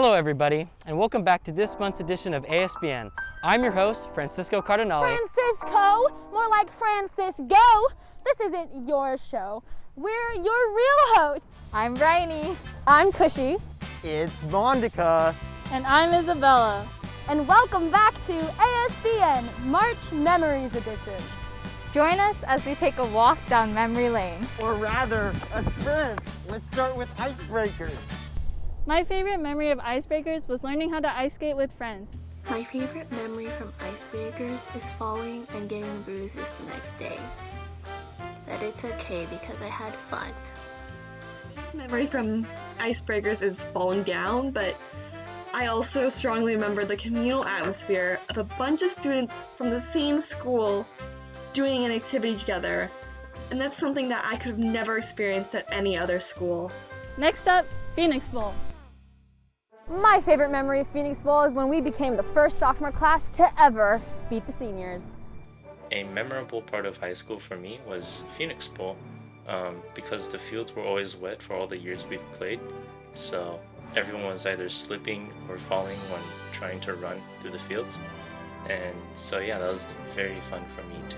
Hello everybody, and welcome back to this month's edition of ASBN. I'm your host, Francisco Cardinale. Francisco? More like Francis Go! This isn't your show. We're your real hosts. I'm Bryony. I'm Cushy. It's Mondika. And I'm Isabella. And welcome back to ASBN March Memories Edition. Join us as we take a walk down memory lane. Or rather, a sprint. Let's start with Icebreakers. My favorite memory of Icebreakers was learning how to ice skate with friends. My favorite memory from Icebreakers is falling and getting bruises the next day. But it's okay because I had fun. My best memory from Icebreakers is falling down, but I also strongly remember the communal atmosphere of a bunch of students from the same school doing an activity together, and that's something that I could have never experienced at any other school. Next up, Phoenix Bowl. My favorite memory of Phoenix Bowl is when we became the first sophomore class to ever beat the seniors. A memorable part of high school for me was Phoenix Bowl, because the fields were always wet for all the years we've played, so everyone was either slipping or falling when trying to run through the fields, and so yeah, that was very fun for me to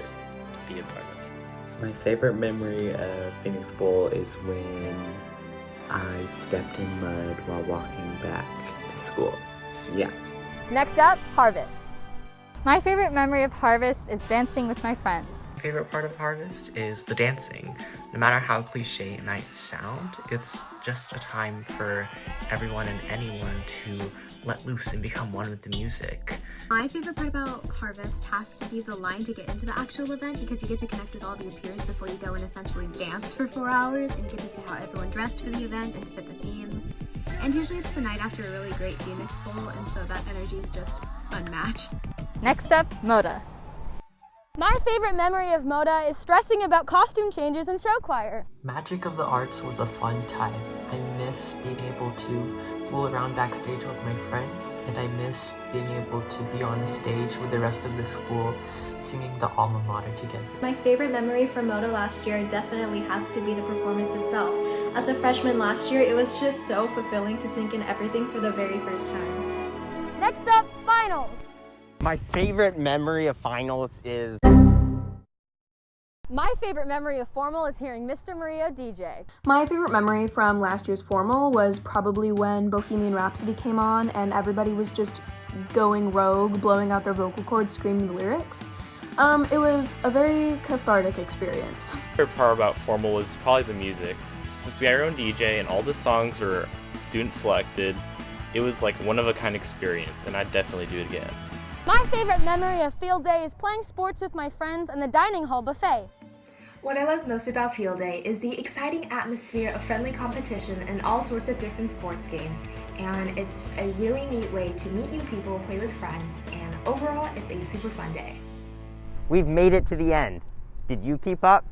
be a part of. My favorite memory of Phoenix Bowl is when I stepped in mud while walking back to school. Yeah. Next up, Harvest. My favorite memory of Harvest is dancing with my friends. My favorite part of Harvest is the dancing. No matter how cliche it might sound, it's just a time for everyone and anyone to let loose and become one with the music. My favorite part about Harvest has to be the line to get into the actual event, because you get to connect with all of your peers before you go and essentially dance for 4 hours, and you get to see how everyone dressed for the event and to fit the theme. And usually it's the night after a really great Phoenix Bowl, and so that energy is just unmatched. Next up, Moda. My favorite memory of Moda is stressing about costume changes in show choir. Magic of the Arts was a fun time. I miss being able to fool around backstage with my friends, and I miss being able to be on stage with the rest of the school singing the alma mater together. My favorite memory from Moda last year definitely has to be the performance itself. As a freshman last year, it was just so fulfilling to sink in everything for the very first time. Next up, Finals. My favorite memory of finals is... My favorite memory of Formal is hearing Mr. Murillo DJ. My favorite memory from last year's Formal was probably when Bohemian Rhapsody came on and everybody was just going rogue, blowing out their vocal cords, screaming the lyrics. It was a very cathartic experience. My favorite part about Formal was probably the music. Since we had our own DJ and all the songs were student selected, it was like one of a kind experience, and I'd definitely do it again. My favorite memory of Field Day is playing sports with my friends and the dining hall buffet. What I love most about Field Day is the exciting atmosphere of friendly competition and all sorts of different sports games. And it's a really neat way to meet new people, play with friends, and overall, it's a super fun day. We've made it to the end. Did you keep up?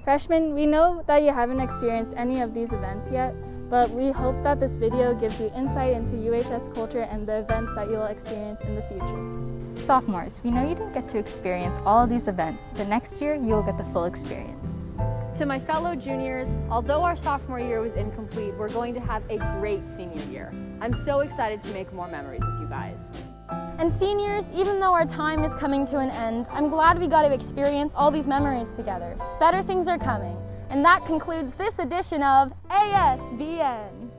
Freshmen, we know that you haven't experienced any of these events yet, but we hope that this video gives you insight into UHS culture and the events that you'll experience in the future. Sophomores, we know you didn't get to experience all of these events, but next year you will get the full experience. To my fellow juniors, although our sophomore year was incomplete, we're going to have a great senior year. I'm so excited to make more memories with you guys. And seniors, even though our time is coming to an end, I'm glad we got to experience all these memories together. Better things are coming. And that concludes this edition of ASBN.